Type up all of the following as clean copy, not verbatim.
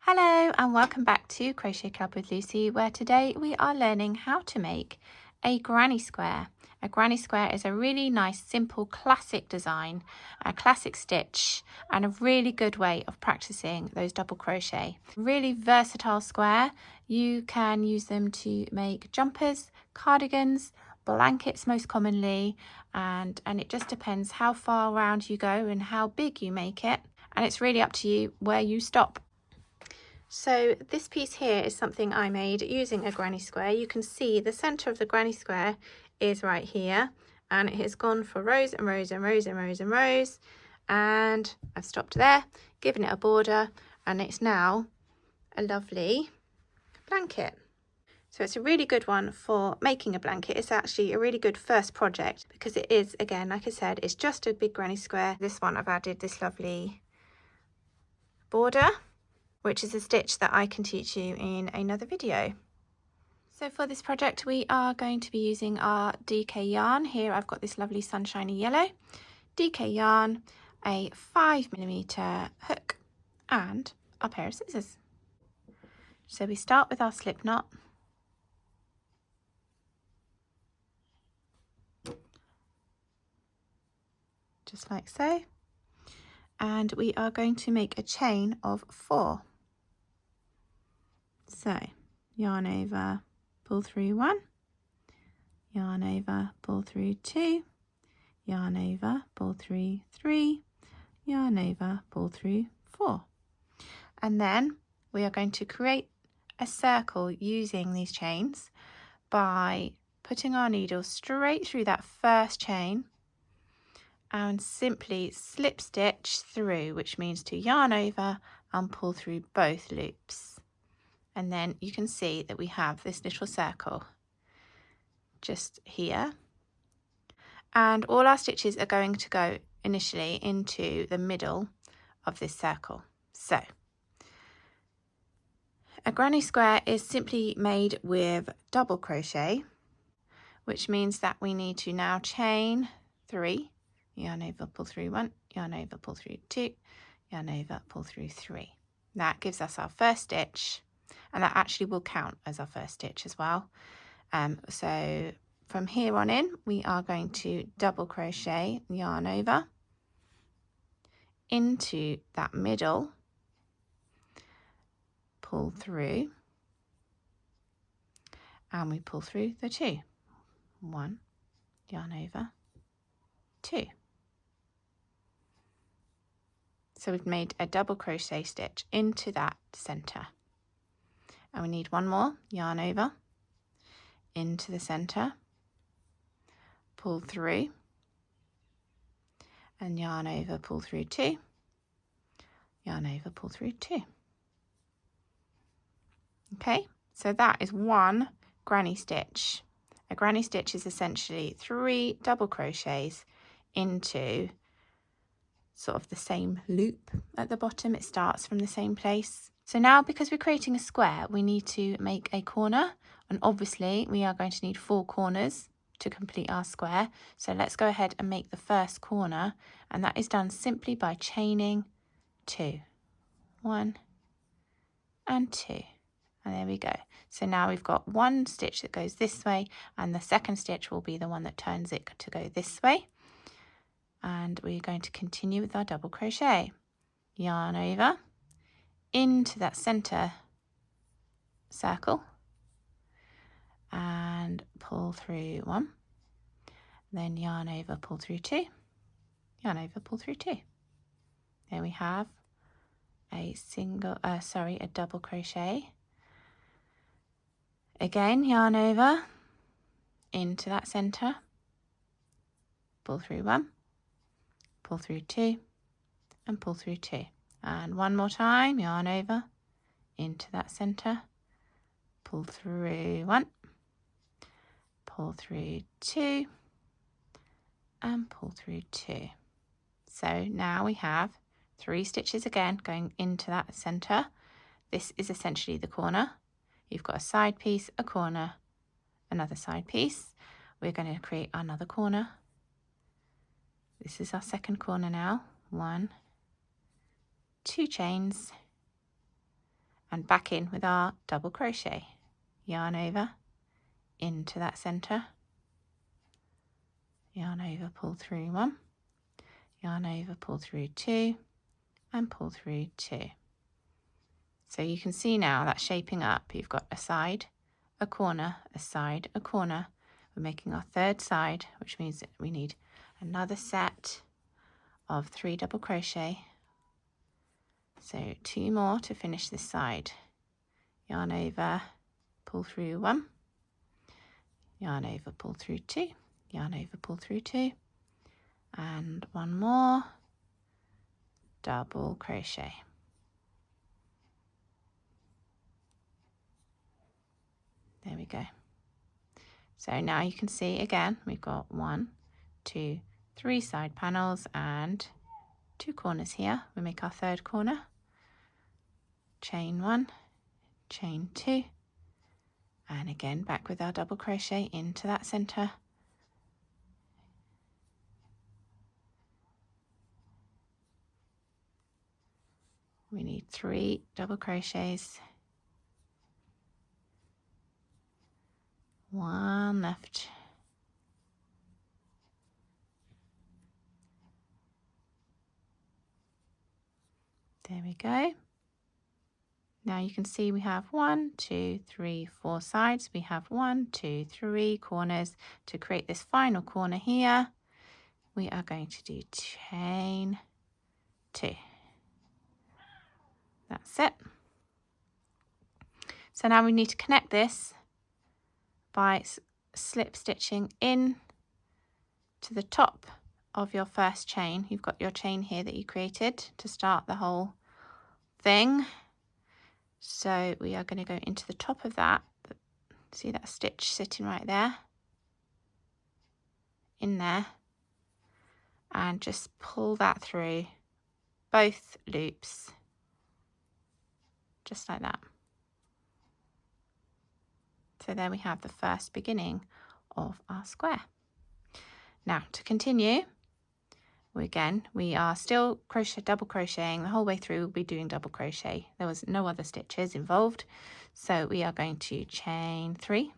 Hello and welcome back to Crochet Club with Lucy, where today we are learning how to make a granny square. A granny square is a really nice, simple, classic design, a classic stitch, and a really good way of practicing those double crochet. Really versatile square. You can use them to make jumpers, cardigans, blankets most commonly, and it just depends how far around you go and how big you make it. And it's really up to you where you stop. So this piece here is something I made using a granny square. You can see the center of the granny square is right here, and it has gone for rows and rows and rows and rows and rows, and I've stopped there, given it a border, and it's now a lovely blanket. So it's a really good one for making a blanket. It's actually a really good first project because it is, again, like I said, it's just a big granny square. This one I've added this lovely border, which is a stitch that I can teach you in another video. So for this project we are going to be using our DK yarn. Here I've got this lovely sunshiny yellow DK yarn, a 5mm hook and a pair of scissors. So we start with our slip knot. Just like so. And we are going to make a chain of 4. So yarn over, pull through 1, yarn over, pull through 2, yarn over, pull through 3, yarn over, pull through 4. And then we are going to create a circle using these chains by putting our needle straight through that first chain and simply slip stitch through, which means to yarn over and pull through both loops. And then you can see that we have this little circle just here. And all our stitches are going to go initially into the middle of this circle. So a granny square is simply made with double crochet, which means that we need to now chain 3, yarn over, pull through 1, yarn over, pull through 2, yarn over, pull through 3. That gives us our first stitch. And that actually will count as our first stitch as well. So from here on in, we are going to double crochet, yarn over into that middle, pull through, and we pull through the 2. 1, yarn over, 2. So we've made a double crochet stitch into that center. And we need one more, yarn over into the center, pull through, and yarn over, pull through 2, yarn over, pull through 2. Okay, so that is one granny stitch. A granny stitch is essentially 3 double crochets into sort of the same loop at the bottom. It starts from the same place. So now, because we're creating a square, we need to make a corner, and obviously we are going to need 4 corners to complete our square. So let's go ahead and make the first corner, and that is done simply by chaining 2. 1 and 2, and there we go. So now we've got one stitch that goes this way, and the second stitch will be the one that turns it to go this way. And we're going to continue with our double crochet. Yarn over into that center circle and pull through 1, then yarn over, pull through 2, yarn over, pull through 2. There we have a double crochet. Again, yarn over into that center, pull through 1, pull through 2, and pull through 2. And one more time, yarn over into that center, pull through 1, pull through 2, and pull through 2. So now we have 3 stitches again going into that center. This is essentially the corner. You've got a side piece, a corner, another side piece. We're going to create another corner. This is our second corner now. 1, 2 chains, and back in with our double crochet. Yarn over into that center, yarn over, pull through 1, yarn over, pull through 2, and pull through 2. So you can see now that's shaping up. You've got a side, a corner, a side, a corner. We're making our third side, which means that we need another set of 3 double crochet. So 2 more to finish this side. Yarn over, pull through 1, yarn over, pull through 2, yarn over, pull through 2, and 1 more double crochet. There we go. So now you can see again, we've got 1, 2, 3 side panels and 2 corners here. We make our third corner, chain 1, chain 2, and again back with our double crochet into that center. We need 3 double crochets, 1 left. There we go. Now you can see we have 1, 2, 3, 4 sides. We have 1, 2, 3 corners. To create this final corner here, we are going to do chain 2. That's it. So now we need to connect this by slip stitching in to the top of your first chain. You've got your chain here that you created to start the whole thing. So we are going to go into the top of that. See that stitch sitting right there? In there. And just pull that through both loops. Just like that. So there we have the first beginning of our square. Now to continue, we are still double crocheting the whole way through. We'll be doing double crochet. There was no other stitches involved. So we are going to chain 3.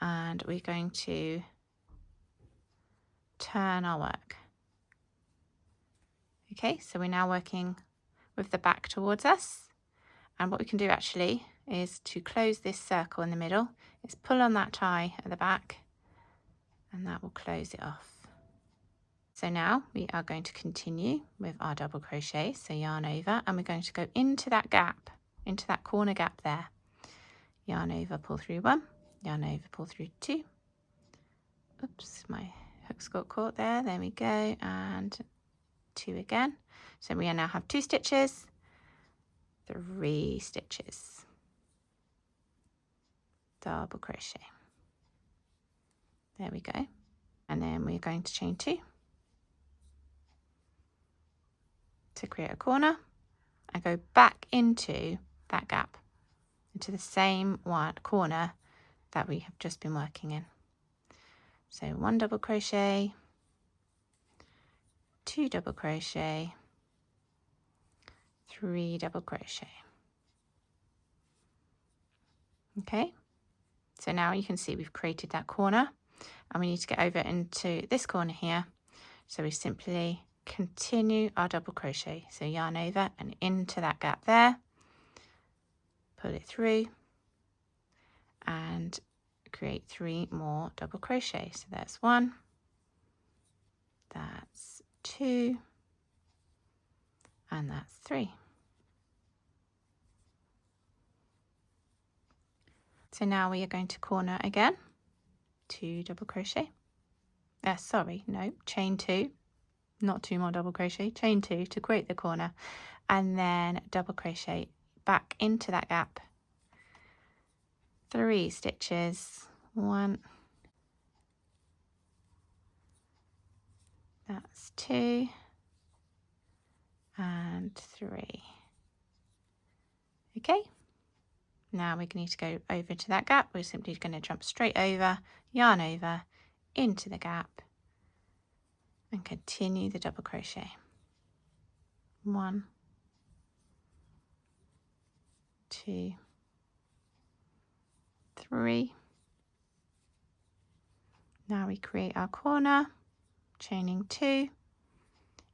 And we're going to turn our work. Okay, so we're now working with the back towards us. And what we can do actually is to close this circle in the middle, is pull on that tie at the back, and that will close it off. So now we are going to continue with our double crochet. So yarn over, and we're going to go into that gap, into that corner gap there. Yarn over, pull through 1, yarn over, pull through 2. Oops, my hook's got caught there. There we go, and 2 again. So we now have 2 stitches, 3 stitches, double crochet. There we go. And then we're going to chain 2 to create a corner and go back into that gap, into the same one corner that we have just been working in. So 1 double crochet, 2 double crochet, 3 double crochet. Okay, so now you can see we've created that corner, and we need to get over into this corner here. So we simply continue our double crochet. So yarn over and into that gap there, pull it through, and create 3 more double crochet. So that's 1, that's 2, and that's 3. So now we are going to corner again, 2 double crochet. Chain 2, not 2 more double crochet, chain 2 to create the corner, and then double crochet back into that gap. 3 stitches, 1, that's 2, and 3. Okay. Now we need to go over to that gap. We're simply going to jump straight over, yarn over, into the gap, and continue the double crochet. 1, 2, 3. Now we create our corner, chaining 2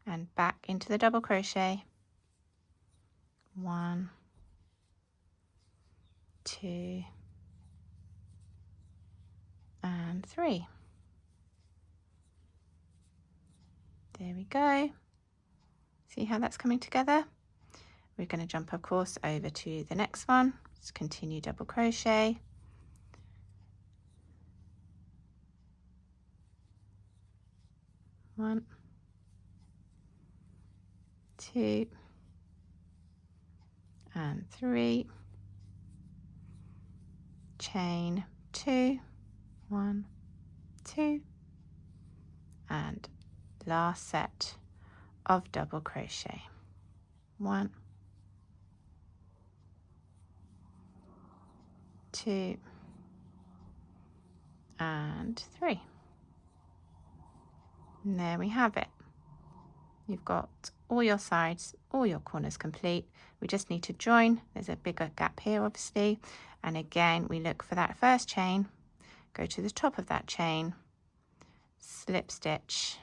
and back into the double crochet. 1, 2 and 3. There we go. See how that's coming together? We're going to jump, of course, over to the next one. Let's continue double crochet. 1, 2 and 3. Chain 2, 1, 2, and last set of double crochet. 1, 2 and 3. And there we have it. You've got all your sides, all your corners complete. We just need to join. There's a bigger gap here, obviously. And again, we look for that first chain, go to the top of that chain, slip stitch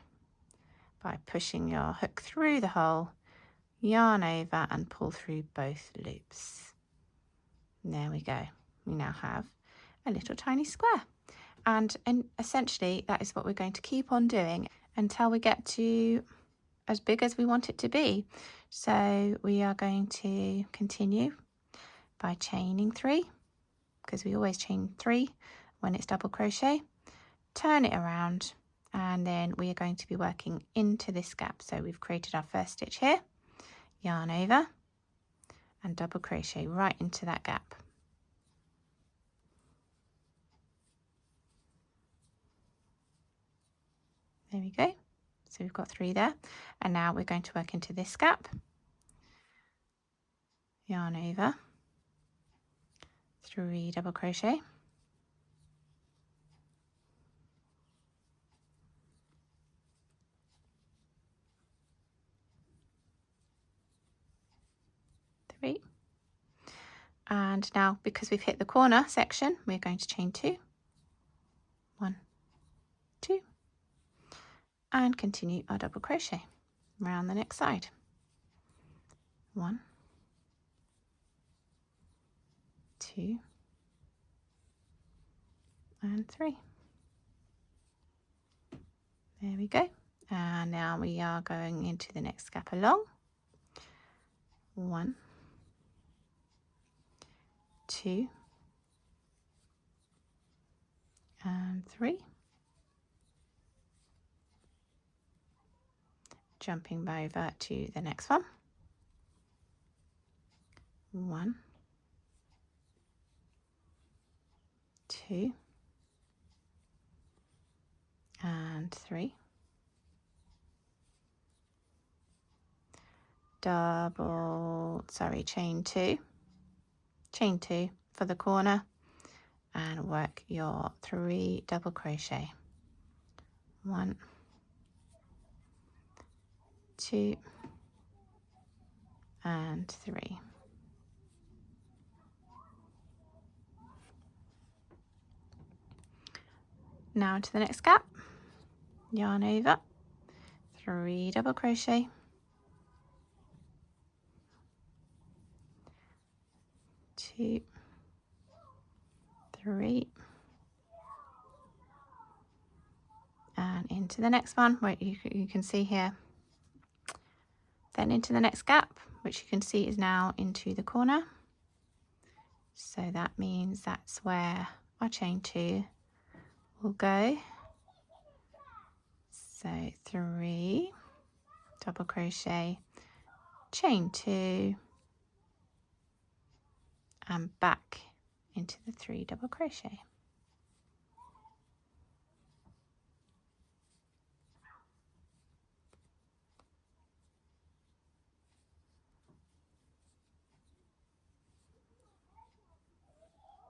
by pushing your hook through the hole, yarn over and pull through both loops. And there we go. We now have a little tiny square. And essentially that is what we're going to keep on doing until we get to as big as we want it to be. So we are going to continue by chaining 3, because we always chain 3 when it's double crochet, turn it around, and then we are going to be working into this gap. So we've created our first stitch here, yarn over and double crochet right into that gap. There we go. So we've got 3 there, and now we're going to work into this gap, yarn over, 3 double crochet, and now because we've hit the corner section, we're going to chain 2, 1, 2, and continue our double crochet around the next side. 1, 2 and 3. There we go. And now we are going into the next gap along. 1, 2 and 3. Jumping over to the next one. 1, 2 and 3. Chain 2. Chain 2 for the corner and work your 3 double crochet. 1, 2 and 3. Now to the next gap, yarn over, 3 double crochet, 2, 3, and into the next one, where you can see here, then into the next gap, which you can see is now into the corner. So that means that's where our chain 2 will go. So 3 double crochet, chain 2, and back into the 3 double crochet.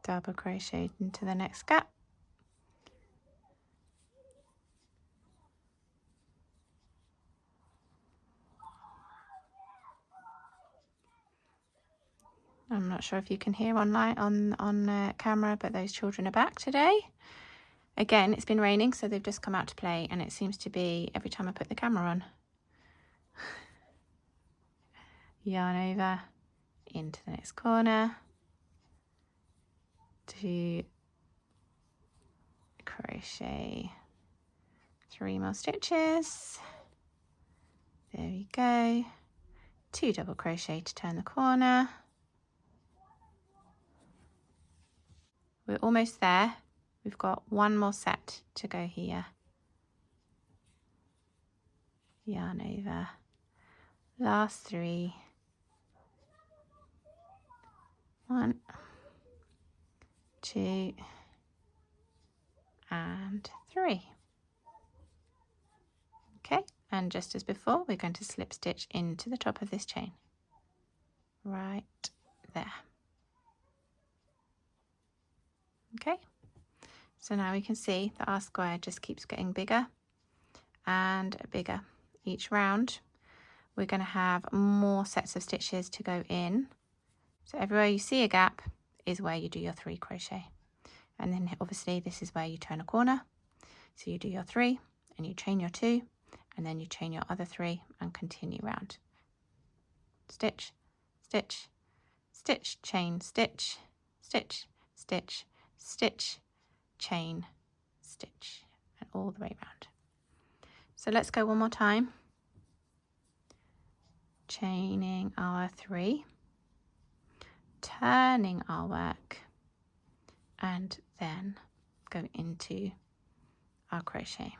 Double crochet into the next gap. I'm not sure if you can hear online on camera, but those children are back today. Again, it's been raining, so they've just come out to play, and it seems to be every time I put the camera on. Yarn over into the next corner, to crochet 3 more stitches. There we go. 2 double crochet to turn the corner. We're almost there. We've got 1 more set to go here. Yarn over, last 3. 1, 2, and 3. Okay, and just as before, we're going to slip stitch into the top of this chain, right there. Okay, so now we can see that our square just keeps getting bigger and bigger. Each round, we're going to have more sets of stitches to go in. So everywhere you see a gap is where you do your 3 crochet. And then obviously this is where you turn a corner. So you do your 3 and you chain your 2, and then you chain your other 3 and continue round. Stitch, stitch, stitch, chain, stitch, stitch, stitch, stitch, chain, stitch, and all the way round. So let's go one more time. Chaining our 3, turning our work, and then go into our crochet.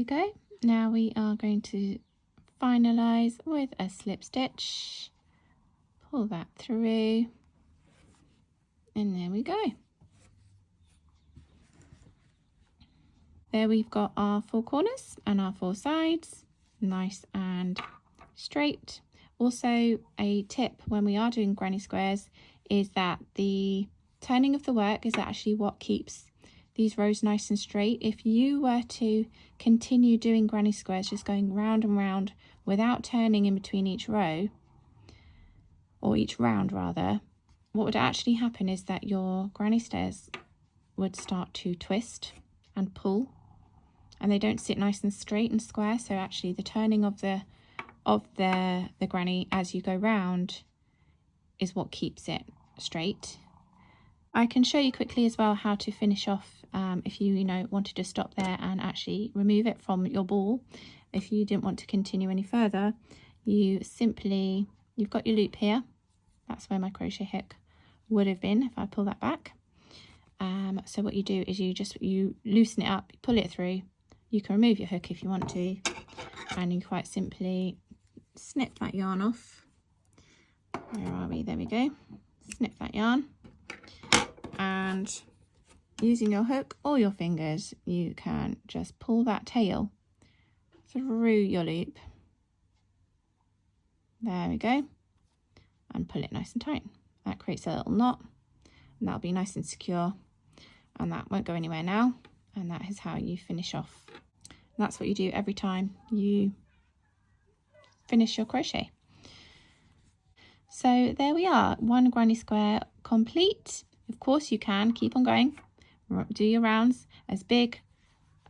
we go. Now we are going to finalize with a slip stitch. Pull that through, and there we go. There we've got our 4 corners and our 4 sides, nice and straight. Also, a tip when we are doing granny squares is that the turning of the work is actually what keeps these rows nice and straight. If you were to continue doing granny squares, just going round and round without turning in between each row, or each round rather, what would actually happen is that your granny squares would start to twist and pull, and they don't sit nice and straight and square. So actually the turning of the granny as you go round is what keeps it straight. I can show you quickly as well how to finish off if you wanted to stop there and actually remove it from your ball. If you didn't want to continue any further, you've got your loop here. That's where my crochet hook would have been if I pull that back. So what you do is you loosen it up, pull it through. You can remove your hook if you want to, and you quite simply snip that yarn off. Where are we? There we go. Snip that yarn, and using your hook or your fingers, you can just pull that tail through your loop. There we go, and pull it nice and tight. That creates a little knot, and that'll be nice and secure, and that won't go anywhere now. And that is how you finish off. And that's what you do every time you finish your crochet. So there we are, 1 granny square complete. Of course you can keep on going, do your rounds as big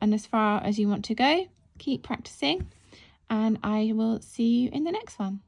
and as far as you want to go. Keep practicing, and I will see you in the next one.